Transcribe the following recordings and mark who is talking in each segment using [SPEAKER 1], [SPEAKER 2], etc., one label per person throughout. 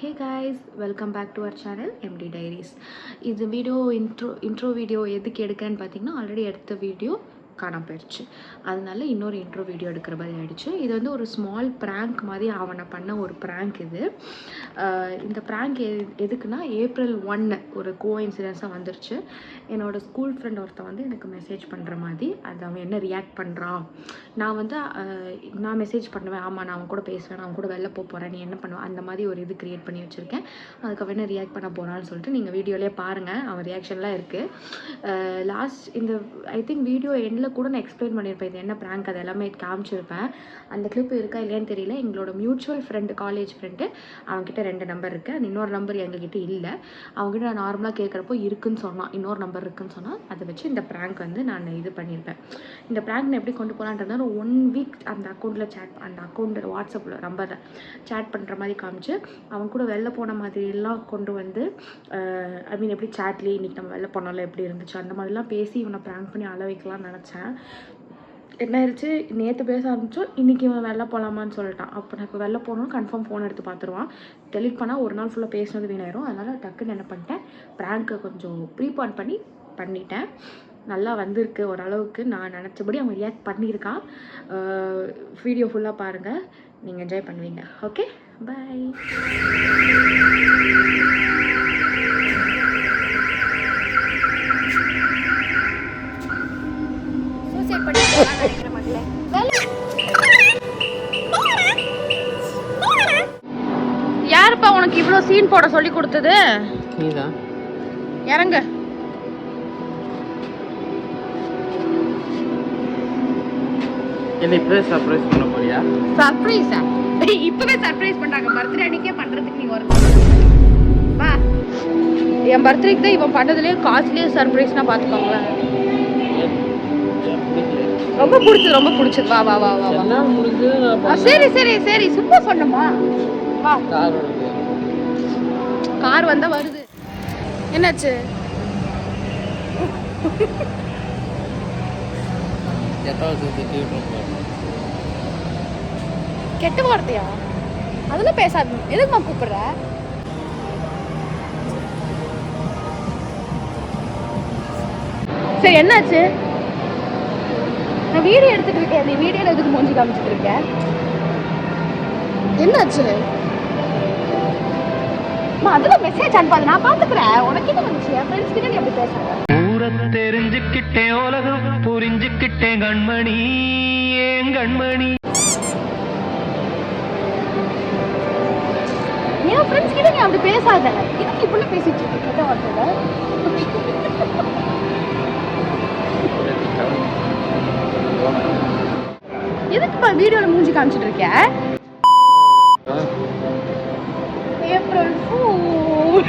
[SPEAKER 1] Hey guys, welcome back to our channel MD Diaries. இது video intro video எதுக்கு எடுக்கிறேன்னு பார்த்தீங்கன்னா ஆல்ரெடி எடுத்த வீடியோ காணாம போயிடுச்சு. அதனால இன்னொரு இன்ட்ரோ வீடியோ எடுக்கிற மாதிரி ஆயிடுச்சு. இது வந்து ஒரு ஸ்மால் ப்ராங்க் மாதிரி அவனை பண்ண ஒரு ப்ராங்க் இது. இந்த ப்ராங்க் எதுக்குன்னா April 1 ஒரு கோஇன்சிடென்ஸாக வந்துருச்சு. என்னோட ஸ்கூல் ஃப்ரெண்ட் ஒருத்தன் வந்து எனக்கு மெசேஜ் பண்ணுற மாதிரி அது அவன் என்ன ரியாக்ட் பண்ணுறான். நான் வந்து நான் மெசேஜ் பண்ணுவேன், ஆமாம் நான் அவன் கூட பேசுவேன், நான் அவன் கூட வெளில போகிறேன், நீ என்ன பண்ணுவேன், அந்த மாதிரி ஒரு இது க்ரியேட் பண்ணி வச்சுருக்கேன். அதுக்கு அவன் என்ன ரியாக்ட் பண்ண போகிறான்னு சொல்லிட்டு நீங்கள் வீடியோலேயே பாருங்கள், அவன் ரியாக்ஷன்லாம் இருக்குது. லாஸ்ட் இந்த ஐ திங்க் வீடியோ எண்டில் கூட நான் எக்ஸ்பிளைன் பண்ணியிருப்பேன் இது என்ன ப்ராங்க், அது எல்லாமே காமிச்சிருப்பேன். அந்த கிளிப் இருக்கா இல்லையான்னு தெரியல. எங்களோட மியூச்சுவல் ஃப்ரெண்டு, காலேஜ் ஃப்ரெண்டு, அவங்ககிட்ட 2 நம்பர் இருக்குது. அது இன்னொரு நம்பர் எங்ககிட்ட இல்லை. அவங்ககிட்ட நான் நார்மலாக கேட்குறப்போ இருக்குன்னு சொன்னான், இன்னொரு நம்பர் இருக்குன்னு சொன்னால் அதை வச்சு இந்த ப்ராங்க் வந்து நான் இது பண்ணியிருப்பேன். இந்த ப்ராங்க் நான் எப்படி கொண்டு போகலான்றதுனால 1 வீக் அந்த அக்கௌண்ட்டில் அந்த அக்கௌண்ட்டில் வாட்ஸ்அப்பில் நம்பரில் சேட் பண்ணுற மாதிரி காமிச்சு அவன் கூட வெளில போன மாதிரிலாம் கொண்டு வந்து ஐ மீன் எப்படி சேட்லேயே இன்றைக்கி நம்ம வெளில போனாலும் எப்படி இருந்துச்சு அந்த மாதிரிலாம் பேசி இவனை ப்ராங்க் பண்ணி அள வைக்கலாம்னு நினச்சேன். என்ன ஆயிடுச்சு, நேற்று பேச ஆரம்பித்தோம், இன்றைக்கி இவன் வெளில போகலாமான்னு சொல்லிட்டான். அப்போ நான் இப்போ வெளில போகணும் கன்ஃபார்ம் ஃபோன் எடுத்து பார்த்துருவான். டெலிட் பண்ணால் ஒரு நாள் ஃபுல்லாக பேசினது வீணாயிரும். அதனால் டக்குன்னு என்ன பண்ணிட்டேன், ப்ராங்க்கை கொஞ்சம் ப்ரீபான் பண்ணிட்டேன். நல்லா வந்திருக்கு ஓரளவுக்கு. நான் நினச்சபடி அவன் ரியாக்ட் பண்ணியிருக்கான். வீடியோ ஃபுல்லாக பாருங்கள், நீங்கள் என்ஜாய் பண்ணுவீங்க. Okay, bye. யாருப்பா உனக்கு இவ்வளோ சீன் போட சொல்லி கொடுத்தது?
[SPEAKER 2] நீதான்.
[SPEAKER 1] இறங்க.
[SPEAKER 2] என்ன இப்பவே சர்ப்ரைஸ் பண்ண போறியா?
[SPEAKER 1] சர்ப்ரைஸா? இப்பவே சர்ப்ரைஸ் பண்றாங்க. பர்த்டே அன்னைக்கே பண்றதுக்கு நீ ஒரு வா. என் பர்த்டேக்கு தான் இவன் பண்ணதுலேயே காஸ்ட்லியே சர்ப்ரைஸ்னா பார்த்துக்கோங்களேன். ரொம்ப பிடிச்சது. வா வா வா வா.
[SPEAKER 2] என்ன முடிஞ்சு?
[SPEAKER 1] சரி சரி சரி, சும்மா சொன்னமா. வா. கார் வந்தா வருது. என்னாச்சு? கெட்ட வார்த்தையா? அதெல்லாம் பேசாத. எதுக்குமா கூப்பிடுற? சரி என்னாச்சு? நான் வீடியோ எடுத்துட்டு இருக்கேன். நீ வீடியோல எதுக்கு மூஞ்சி காமிச்சிட்டு இருக்க? என்னாச்சு? அதெல்லாம் மெசேஜ் அனுப்பாது, நான் பாத்துக்கிறேன். உனக்கு என்ன வந்துச்சு? என் ஃப்ரெண்ட்ஸ் கிட்ட நீ அப்படி பேசாத.
[SPEAKER 3] ஊரத்தை தெரிஞ்சுக்கிட்டேன், உலகம் புரிஞ்சுக்கிட்டேன் கண்மணி, ஏன் கண்மணி.
[SPEAKER 1] என் ஃப்ரெண்ட்ஸ் கிட்ட நீ அப்படி பேசாத. இதுக்கு இப்படி பேசிட்டு இருக்க? கெட்ட வார்த்தை. எதுக்குப்பா வீடியோல மூஞ்சி காமிச்சிட்டு இருக்க? April fool.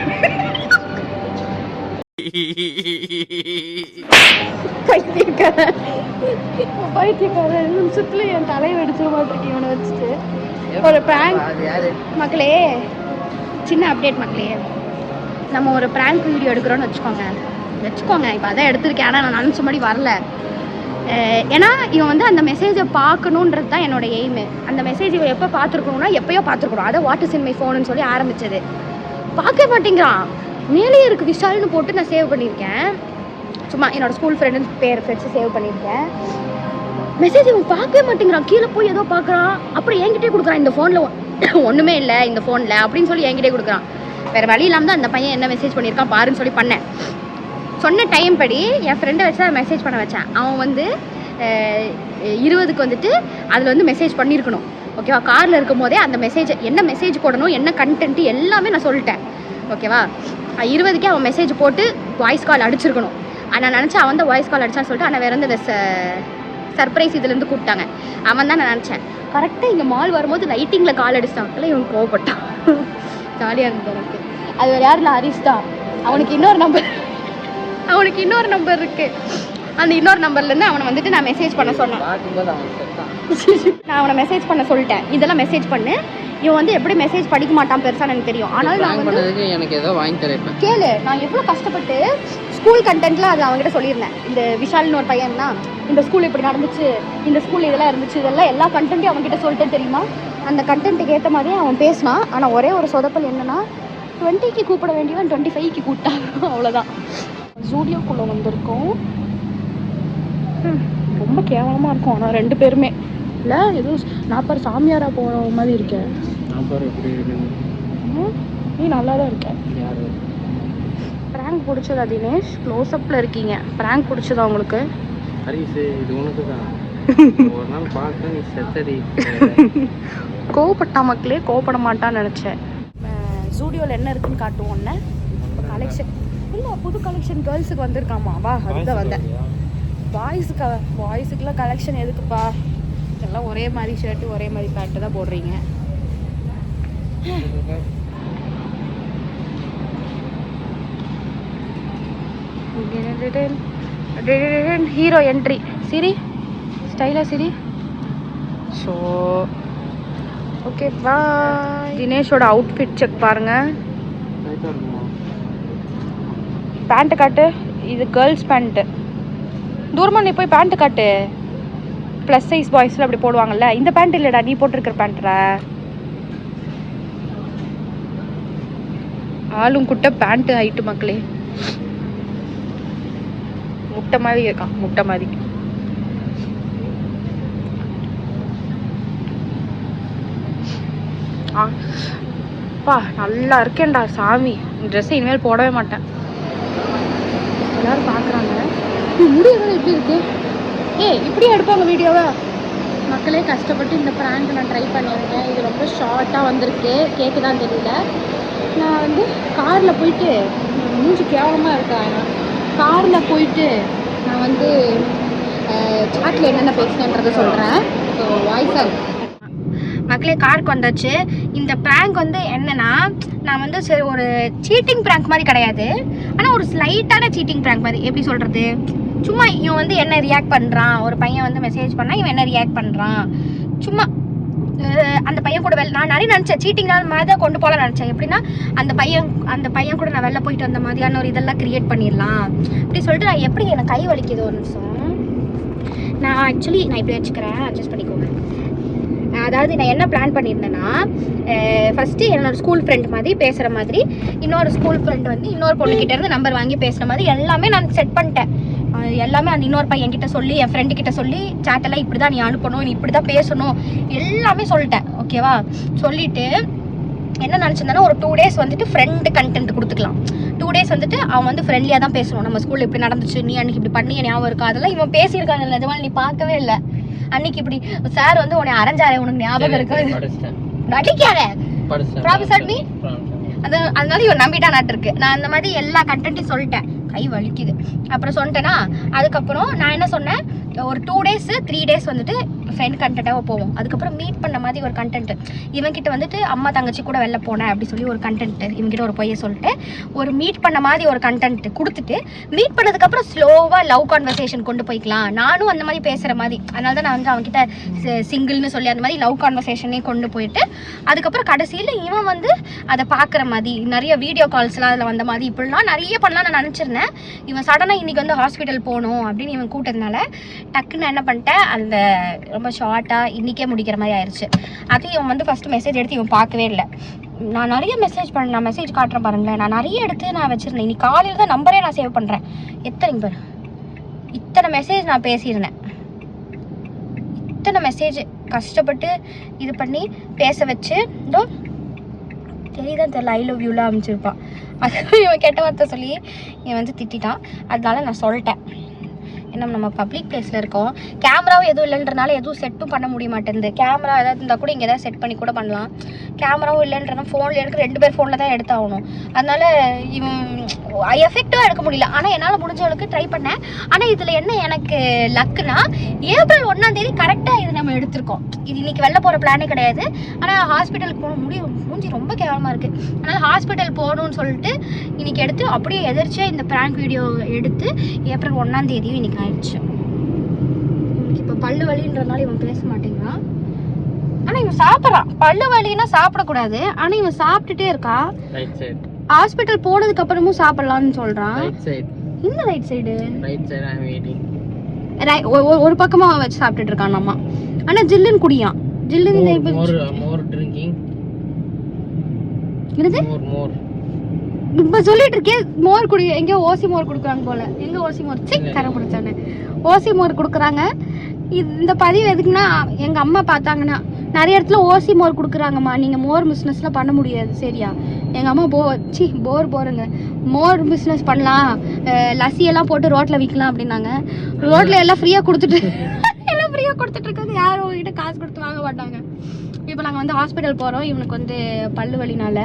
[SPEAKER 1] பைத்தியக்காரன் நிமிஷத்துல என் தலையை வெடிச்சிட மாட்டிருக்கு இவனை வச்சுட்டு. ஒரு ப்ராங்க் மக்களே, சின்ன அப்டேட் மக்களே. நம்ம ஒரு ப்ராங்க் வீடியோ எடுக்கிறோன்னு வச்சுக்கோங்க. இப்போ அதான் எடுத்திருக்கேன். ஆனால் நான் நினச்ச மாதிரி வரல. ஏன்னா இவன் வந்து அந்த மெசேஜை பார்க்கணுன்றது தான் என்னோட எய்மு. அந்த மெசேஜ் இவன் எப்போ பார்த்துருக்கணும்னா எப்போயோ பார்த்துருக்கணும். அதை வாட் இஸ் இன் மை ஃபோனுன்னு சொல்லி ஆரம்பித்தது. பார்க்க மாட்டேங்கிறான். மேலேயே இருக்குது விஷால்னு போட்டு நான் சேவ் பண்ணியிருக்கேன். சும்மா என்னோடய ஸ்கூல் ஃப்ரெண்டுன்னு பேர் வச்சு சேவ் பண்ணியிருக்கேன். மெசேஜ் இவன் பார்க்கவே மாட்டேங்கிறான். கீழே போய் ஏதோ பார்க்குறான், அப்புறம் என்கிட்டே கொடுக்குறான். இந்த ஃபோனில் ஒன்றுமே இல்லை இந்த ஃபோனில் அப்படின்னு சொல்லி என்கிட்டே கொடுக்குறான். வேறு வழி இல்லாமல் தான் அந்த பையன் என்ன மெசேஜ் பண்ணியிருக்கான் பாருன்னு சொல்லி பண்ணேன். சொன்ன டைம் படி என் ஃப்ரெண்டை வச்சு அதை மெசேஜ் பண்ண வச்சேன். அவன் வந்து 20க்கு வந்துட்டு அதில் வந்து மெசேஜ் பண்ணியிருக்கணும். ஓகேவா? காரில் இருக்கும் போதே அந்த மெசேஜ் என்ன மெசேஜ் போடணும், என்ன கண்டென்ட்டு எல்லாமே நான் சொல்லிட்டேன். ஓகேவா? 20க்கே அவன் மெசேஜ் போட்டு வாய்ஸ் கால் அடிச்சிருக்கணும். நான் நினச்சேன் அவன் தான் வாய்ஸ் கால் அடிச்சான்னு சொல்லிட்டு. ஆனால் வேறு வந்து இந்த சர்ப்ரைஸ் இதுலேருந்து கூப்பிட்டாங்க. அவன் தான் நான் நினச்சேன். கரெக்டாக இங்கே மால் வரும்போது லைட்டிங்கில் கால் அடிச்சிட்டாங்கல்ல, இவன் கோவப்பட்டான். ஜாலியாக இருந்தது எனக்கு. அது வேறு யார் இல்லை, ஹரிஷ் தான். அவனுக்கு இன்னொரு நம்பர் இருக்குது. அந்த இன்னொரு நம்பர்லேருந்து அவனை வந்துட்டு நான் மெசேஜ் பண்ண சொன்னேன். நான் அவனை மெசேஜ் பண்ண சொல்லிட்டேன், இதெல்லாம் மெசேஜ் பண்ணு. இவன் வந்து எப்படி மெசேஜ் படிக்க மாட்டான் பெருசாக எனக்கு தெரியும். ஆனால் நான் வந்து
[SPEAKER 2] எனக்கு ஏதோ வாங்கி தரேன்.
[SPEAKER 1] கேளு, நான் எவ்வளோ கஷ்டப்பட்டு ஸ்கூல் கண்டென்ட்லாம் அது அவங்ககிட்ட சொல்லியிருந்தேன். இந்த விஷால்னு ஒரு பையன்னா இந்த ஸ்கூல் இப்படி நடந்துச்சு, இந்த ஸ்கூல் இதெல்லாம் இருந்துச்சு, இதெல்லாம் எல்லா கண்டென்ட்டையும் அவங்ககிட்ட சொல்லிட்டேன் தெரியுமா. அந்த கண்டென்ட்டுக்கு ஏற்ற மாதிரியே அவன் பேசினான். ஆனால் ஒரே ஒரு சொதப்பல் என்னென்னா 20க்கு கூப்பிட வேண்டியவன் 25க்கு கூப்பிட்டான். அவ்வளோதான். ஜூடியோக்குள்ளே வந்திருக்கோம். ரொம்ப கேவலமாக இருக்கும். ஆனால் 2 பேருமே இல்லை ஏதோ நான் பாரு சாமியாராக போகிற மாதிரி இருக்கேன்.
[SPEAKER 2] நான் பாரு எப்படி இருக்குன்னு.
[SPEAKER 1] நீ நல்லா தான் இருக்க.
[SPEAKER 2] யார்
[SPEAKER 1] ப்ராங்க் பிடிச்சதா தினேஷ்? க்ளோஸ்அப்பில் இருக்கீங்க. ப்ராங்க் பிடிச்சதா உங்களுக்கு?
[SPEAKER 2] ஹரிசு இது உனக்கு தான். ஒரு நாள் பார்க்க நீ செத்தடி.
[SPEAKER 1] கோவப்பட்டா மக்களே, கோவப்பட மாட்டான்னு நினச்சேன். ஜூடியோவில் என்ன இருக்குன்னு காட்டுவோன்னே இப்போ கலெக்ஷன் இல்லை, புது கலெக்ஷன் கேர்ள்ஸுக்கு வந்திருக்காமா. வா அதுதான் வந்தேன். பாய்ஸுக்குலாம் கலெக்ஷன் எதுக்குப்பா? எல்லாம் ஒரே மாதிரி ஷர்ட்டு ஒரே மாதிரி பேண்ட்டு தான் போடுறீங்க. Hero entry. சிரி ஸ்டைலாக சிரி. So okay bye. தினேஷோட அவுட்ஃபிட் செக் பாருங்கள். பேண்ட்டு காட்டு. இது கேர்ள்ஸ் பேண்ட்டு. தூரமாக நீ போய் பேண்ட்டு காட்டு. ப்ளஸ் சைஸ் பாய்ஸில் அப்படி போடுவாங்கல்ல. இந்த பேண்ட் இல்லைடா, நீ போட்டிருக்கிற பேண்ட்ரா. ஆளும் குட்டை பேண்ட்டு ஹைட்டு மக்களே. முட்டை மாதிரி இருக்கான், முட்டை மாதிரி. பா நல்லா இருக்கேன்டா சாமி. ட்ரெஸ்ஸை இனிமேல் போடவே மாட்டேன். எல்லாரும் பார்க்குறாங்க. முடியெல்லாம் எப்படி இருக்கு? இப்படியே எடுப்பாங்க வீடியோவை. மக்களே கஷ்டப்பட்டு இந்த ப்ராங்க் நான் ட்ரை பண்ணியிருக்கேன். இது ரொம்ப ஷார்ட்டாக வந்திருக்கு. கேட்குதான்னு தெரியல. நான் வந்து காரில் போயிட்டு மூஞ்சி கேவலமாக இருக்காங்க. காரில் போயிட்டு நான் வந்து சாட்டில் என்னென்ன பேசுனேன்றதை சொல்கிறேன். ஸோ வாய்ஸாக மக்களே காருக்கு வந்தாச்சு. இந்த ப்ராங்க் வந்து என்னன்னா, நான் வந்து சரி ஒரு சீட்டிங் ப்ராங்க் மாதிரி கிடையாது, ஆனால் ஒரு ஸ்லைட்டான சீட்டிங் ப்ராங்க் மாதிரி. எப்படி சொல்கிறது, சும்மா இவன் வந்து என்ன ரியாக்ட் பண்ணுறான், ஒரு பையன் வந்து மெசேஜ் பண்ணால் இவன் என்ன ரியாக்ட் பண்ணுறான், சும்மா அந்த பையன் கூட நான் நிறைய நினச்சேன் சீட்டிங் மாதிரி தான் கொண்டு போகலாம் நினச்சேன். எப்படின்னா அந்த பையன் கூட நான் வெளில போயிட்டு வந்த மாதிரியான ஒரு இதெல்லாம் க்ரியேட் பண்ணிடலாம் அப்படி சொல்லிட்டு நான் எப்படி எனக்கு கை வலிக்குது ஒரு நிமிஷம். நான் இப்படி வச்சுக்கிறேன், அட்ஜஸ்ட் பண்ணிக்கோங்க. அதாவது நான் என்ன பிளான் பண்ணியிருந்தேன்னா, ஃபஸ்ட்டு என்னோடய ஸ்கூல் ஃப்ரெண்ட் மாதிரி பேசுகிற மாதிரி, இன்னொரு ஸ்கூல் ஃப்ரெண்ட் வந்து இன்னொரு பொண்ணுக்கிட்ட இருந்து நம்பர் வாங்கி பேசுகிற மாதிரி எல்லாமே நான் செட் பண்ணிட்டேன். எல்லாமே அந்த இன்னொரு பையன்கிட்ட சொல்லி, என் ஃப்ரெண்டுக்கிட்ட சொல்லி, சேட்டெல்லாம் இப்படி தான் நீ அனுப்பணும், நீ இப்படி தான் பேசணும், எல்லாமே சொல்லிட்டேன். ஓகேவா? சொல்லிவிட்டு என்ன நினச்சிருந்தேன்னா, ஒரு 2 days வந்துட்டு ஃப்ரெண்டு கண்டென்ட் கொடுத்துக்கலாம். 2 days வந்துட்டு அவன் வந்து ஃப்ரெண்ட்லியாக தான் பேசணும். நம்ம ஸ்கூலில் இப்படி நடந்துச்சு, நீ அன்றைக்கி இப்படி பண்ணி ஞாபகம் இருக்கா, அதெல்லாம் இவன் பேசியிருக்காங்க. நிஜமாக நீ பார்க்கவே இல்லை. அன்னைக்கு இப்படி சார் வந்து உன்னை அரைஞ்சாரே, உனக்கு ஞாபகம் இருக்கு? நடிக்காத ப்ராஃபஸர் மீ. அதனால இவன் நம்பிட்டான் இருக்கு. நான் அந்த மாதிரி எல்லா கண்டென்ட்டையும் சொல்லிட்டேன். கை வலிக்குது. அப்புறம் சொல்லிட்டேன்னா, அதுக்கப்புறம் நான் என்ன சொன்னேன், ஒரு 2 days 3 days வந்துட்டு ஃப்ரெண்ட் கண்டென்ட்டாக போவோம். அதுக்கப்புறம் மீட் பண்ண மாதிரி ஒரு கண்டென்ட். இவன்கிட்ட வந்துட்டு அம்மா தங்கச்சி கூட வெளில போனேன் அப்படி சொல்லி ஒரு கண்டென்ட், இவங்ககிட்ட ஒரு பொய்யை சொல்லிட்டு ஒரு மீட் பண்ண மாதிரி ஒரு கண்டென்ட் கொடுத்துட்டு, மீட் பண்ணதுக்கப்புறம் ஸ்லோவாக லவ் கான்வர்சேஷன் கொண்டு போய்க்கலாம். நானும் அந்த மாதிரி பேசுகிற மாதிரி. அதனால தான் நான் வந்து அவன்கிட்ட சிங்கிள்னு சொல்லி அந்த மாதிரி லவ் கான்வர்சேஷனே கொண்டு போயிட்டு, அதுக்கப்புறம் கடைசியில் இவன் வந்து அதை பார்க்குற மாதிரி நிறைய வீடியோ கால்ஸ்லாம் அதில் வந்த மாதிரி இப்படிலாம் நிறைய பண்ணலாம் நான் நினச்சிருந்தேன். இவன் சடனாக இன்றைக்கி வந்து ஹாஸ்பிட்டல் போகணும் அப்படின்னு இவன் கூட்டதுனால டக்குன்னு என்ன பண்ணிட்டேன், அந்த ரொம்ப ஷார்ட்டாக இன்றைக்கே முடிக்கிற மாதிரி ஆயிடுச்சு. அதையும் இவன் வந்து ஃபஸ்ட்டு மெசேஜ் எடுத்து இவன் பார்க்கவே இல்லை. நான் நிறைய நான் மெசேஜ் காட்டுறேன் பாருங்களேன். நான் நிறைய எடுத்து நான் வச்சுருந்தேன். இன்னைக்கு காலையில் தான் நம்பரே நான் சேவ் பண்ணுறேன். இத்தனை மெசேஜ் நான் பேசியிருந்தேன். இத்தனை மெசேஜ் கஷ்டப்பட்டு இது பண்ணி பேச வச்சு இதோ தெரியுதான் தெரியல, ஐ லவ் யூலாம் அமைச்சிருப்பான். அது இவன் கெட்ட வார்த்தை சொல்லி இவன் வந்து திட்டான். அதனால நான் சொல்லிட்டேன். ஏன்னா நம்ம பப்ளிக் பிளேஸில் இருக்கோம். கேமராவும் எதுவும் இல்லைன்றனால எதுவும் செட்டும் பண்ண முடிய மாட்டேங்குது. கேமரா ஏதாவது இருந்தால் கூட இங்கே ஏதாவது செட் பண்ணி கூட பண்ணலாம். கேமராவும் இல்லைன்றனா ஃபோனில் எடுக்க 2 பேர் ஃபோனில் தான் எடுத்தாகணும். அதனால இவன் எஃபெக்டிவாக எடுக்க முடியல. ஆனால் என்னால் முடிஞ்சவளுக்கு ட்ரை பண்ணேன். ஆனால் இதில் என்ன எனக்கு லக்குனா, ஏப்ரல் 1ஆம் தேதி கரெக்டாக இது நம்ம எடுத்திருக்கோம். இது இன்றைக்கி வெளில போகிற பிளானே கிடையாது. ஆனால் ஹாஸ்பிட்டலுக்கு போக மூஞ்சி ரொம்ப கேவலமாக இருக்குது. அதனால் ஹாஸ்பிட்டல் போகணும்னு சொல்லிட்டு இன்றைக்கி எடுத்து அப்படியே எதிர்ச்சியாக இந்த ப்ராங்க் வீடியோ எடுத்து ஏப்ரல் 1ஆம் தேதியும் இன்றைக்கி ஆயிடுச்சு. இவனுக்கு இப்போ பல்லு வலின்றதுனால இவன் பேச மாட்டேங்கிறான். ஆனால் இவன் சாப்பிட்றான். பல்லு வலின்னா சாப்பிடக்கூடாது, ஆனால் இவன் சாப்பிட்டுட்டே இருக்கான். ஹாஸ்பிட்டல் போனதுக்கு அப்புறமும் சாப்பிடலாம்னு சொல்றான். இந்த ரைட் சைடு ஒரு பக்கமா வச்சு சாப்பிட்டுட்டு இருக்கான் அம்மா. ஆனா ஜில்லுன்னு குடியான். ஜில்லுன்னு
[SPEAKER 2] more drinking.
[SPEAKER 1] என்னது
[SPEAKER 2] More.
[SPEAKER 1] இப்ப சொல்லிட்டு இருக்கேன் மோர் குடி. எங்க ஓசி மோர் குடுக்குறாங்க போல. எங்க ஓசி மோர் கரை பிடிச்சானே ஓசி மோர் குடுக்குறாங்க. இந்த பதிவு எதுக்குன்னா எங்க அம்மா பார்த்தாங்கன்னா நிறைய இடத்துல ஓசி மோர் குடுக்குறாங்கம்மா, நீங்க மோர் பிஸ்னஸ்லாம் பண்ண முடியாது சரியா. எங்க அம்மா போருங்க மோர் பிஸ்னஸ் பண்ணலாம், லஸ்ஸியெல்லாம் போட்டு ரோட்ல விற்கலாம் அப்படின்னாங்க. ரோட்ல எல்லாம் ஃப்ரீயா கொடுத்துட்டு இருக்காங்க. யாரும் கிட்ட காசு கொடுத்து வாங்க மாட்டாங்க. இப்போ நாங்கள் வந்து ஹாஸ்பிட்டல் போகிறோம். இவனுக்கு வந்து பல்லு வலினால,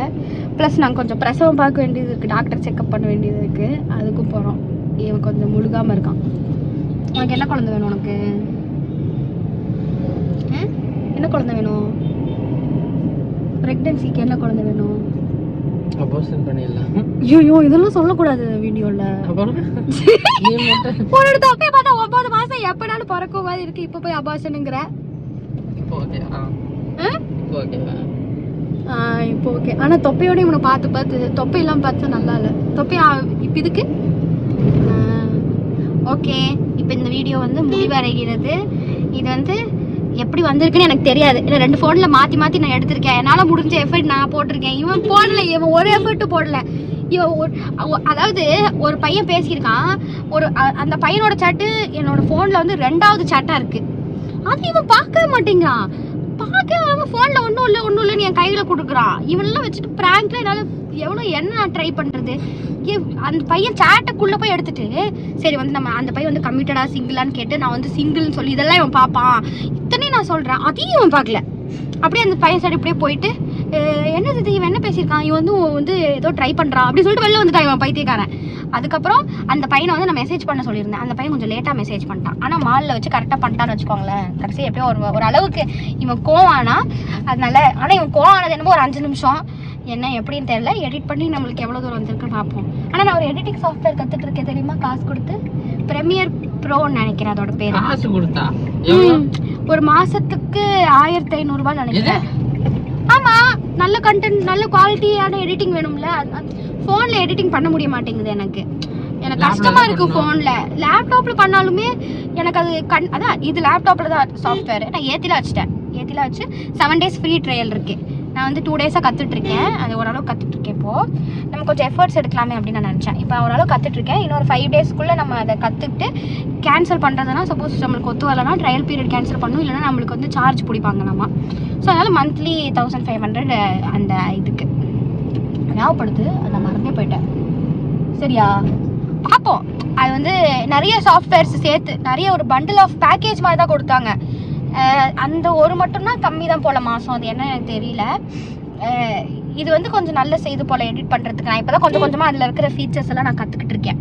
[SPEAKER 1] ப்ளஸ் நாங்கள் கொஞ்சம் பிரசவம் பார்க்க வேண்டியது இருக்குது, டாக்டர் செக்அப் பண்ண வேண்டியது இருக்குது, அதுக்கும் போகிறோம். இவன் கொஞ்சம் முழுகாமல் இருக்கான். உனக்கு என்ன குழந்தை வேணும்? உனக்கு என்ன குழந்தை வேணும்? ப்ரெக்னன்சிக்கு என்ன குழந்தை வேணும்?
[SPEAKER 2] அபார்ஷன் பண்ணிடலாம்.
[SPEAKER 1] ஐயோ இதெல்லாம் சொல்லக்கூடாது வீடியோவில். ஒரு இடத்த அப்பயே பார்த்தா 9 மாதம் எப்போனாலும் பிறக்கும் மாதிரி இருக்குது. இப்போ போய் அபார்ஷனுங்கிற. இப்போ ஓகே. ஆனால் தொப்பையோட இவனை பார்த்து தொப்பையெல்லாம் பார்த்தா நல்லா இல்லை. தொப்பை இப்போ இதுக்கு ஓகே. இப்போ இந்த வீடியோ வந்து முடிவடைகிறது. இது வந்து எப்படி வந்திருக்குன்னு எனக்கு தெரியாது. இல்லை 2 ஃபோனில் மாற்றி நான் எடுத்திருக்கேன். என்னால் முடிஞ்ச எஃபர்ட் நான் போட்டிருக்கேன். இவன் போடல, இவன் ஒரு எஃபர்ட்டும் போடல. இவன் அதாவது ஒரு பையன் பேசியிருக்கான். அந்த பையனோட சாட்டு என்னோட ஃபோனில் வந்து 2வது சாட்டாக இருக்குது. அது இவன் பார்க்கவே மாட்டேங்கிறான். அவன் ஃபோனில் ஒன்றும் இல்லைன்னு என் கையில் கொடுக்குறான். இவனெல்லாம் வச்சுட்டு ப்ராங்க்ல என்னால் என்ன நான் ட்ரை பண்ணுறது? அந்த பையன் சேட்டுக்குள்ளே போய் எடுத்துட்டு சரி வந்து நம்ம அந்த பையன் வந்து கம்மிட்டடா சிங்கிளான்னு கேட்டு நான் வந்து சிங்கிள்னு சொல்லி இதெல்லாம் இவன் பார்ப்பான். இத்தனையும் நான் சொல்கிறேன், அதையும் இவன் பார்க்கல. அப்படியே அந்த பையன் சைடு இப்படியே போயிட்டு என்னது இவன் என்ன பேசியிருக்கான், இவன் வந்து ஏதோ ட்ரை பண்ணுறான் அப்படி சொல்லிட்டு வெளில வந்துட்டான் இவன் பைத்தியக்காரன். அதுக்கப்புறம் அந்த பையனை வந்து நான் மெசேஜ் பண்ண சொல்லியிருந்தேன். அந்த பையன் கொஞ்சம் லேட்டாக மெசேஜ் பண்ணிட்டான். ஆனால் மாலில் வச்சு கரெக்டாக பண்ணிட்டான்னு வச்சுக்கோங்களேன். கடைசி எப்படியோ ஒரு அளவுக்கு இவன் கோவானா அதனால. ஆனால் இவன் கோவானது என்னமோ ஒரு 5 நிமிஷம். என்ன எப்படின்னு தெரியல. எடிட் பண்ணி நம்மளுக்கு எவ்வளோ தூரம் வந்திருக்குன்னு பார்ப்போம். ஆனால் நான் ஒரு எடிட்டிங் சாஃப்ட்வேர் கற்றுட்டு இருக்கேன் தெரியுமா, காசு கொடுத்து. ப்ரீமியர் ப்ரோன்னு நினைக்கிறேன் அதோட பேர்.
[SPEAKER 2] காசு கொடுத்தா
[SPEAKER 1] ஒரு மாதத்துக்கு 1500 ரூபாய் நினைக்கிறேன். ஆமாம், நல்ல கண்டென்ட் நல்ல குவாலிட்டியான எடிட்டிங் வேணும்ல. ஃபோனில் எடிட்டிங் பண்ண முடிய மாட்டேங்குது எனக்கு கஷ்டமாக இருக்குது. ஃபோனில் லேப்டாப்பில் பண்ணாலுமே எனக்கு அது அதான் இது லேப்டாப்பில் தான் சாஃப்ட்வேர். நான் ஏற்றிலாம் வச்சு 7 days ஃப்ரீ ட்ரையல் இருக்குது. நான் வந்து 2 days கற்றுட்ருக்கேன். அது ஓரளவு கற்றுட்ருக்கேன். இப்போது நம்ம கொஞ்சம் எஃபர்ட்ஸ் எடுக்கலாமே அப்படின்னு நான் நினச்சேன். இப்போ ஓரளவு கற்றுட்ருக்கேன். இன்னொரு 5 daysக்குள்ளே நம்ம அதை கற்றுக்கிட்டு கேன்சல் பண்ணுறதுனா சப்போஸ் நம்மளுக்கு ஒத்து வரலன்னா ட்ரையல் பீரியட் கேன்சல் பண்ணணும். இல்லைனா நம்மளுக்கு வந்து சார்ஜ் பிடிப்பாங்க நம்ம. ஸோ அதனால் மந்த்லி 1500 அந்த இதுக்கு ஞாபகப்படுத்து. அதை மறந்தே போயிட்டேன் சரியா. பார்ப்போம். அது வந்து நிறைய சாஃப்ட்வேர்ஸ் சேர்த்து நிறைய ஒரு பண்டில் ஆஃப் பேக்கேஜ் மாதிரி தான் கொடுத்தாங்க. அந்த ஒரு மட்டும்தான் கம்மி தான் போல் மாதம். அது என்ன எனக்கு தெரியல. இது வந்து கொஞ்சம் நல்ல செய்து போல் எடிட் பண்ணுறதுக்கு நான் இப்போ தான் கொஞ்சமாக அதில் இருக்கிற ஃபீச்சர்ஸ் எல்லாம் நான் கற்றுக்கிட்டு இருக்கேன்.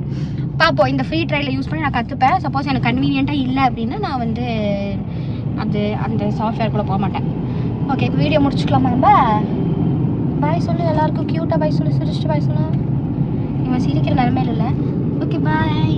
[SPEAKER 1] பார்ப்போம். இந்த ஃப்ரீ ட்ரையலை யூஸ் பண்ணி நான் கற்றுப்பேன். சப்போஸ் எனக்கு கன்வீனியண்ட்டாக இல்லை அப்படின்னா நான் வந்து அந்த சாஃப்ட்வேர்க்குள்ளே போக மாட்டேன். ஓகே, இப்போ வீடியோ முடிச்சுக்கலாமா நம்ம? பாய் சொல்லு எல்லாருக்கும். க்யூட்டாக பாய் சொல்லு, சிரிச்சிட்டு பாய் சொல்லு. இவன் சிரிக்கிற நிலமையில இல்லை. Okay bye.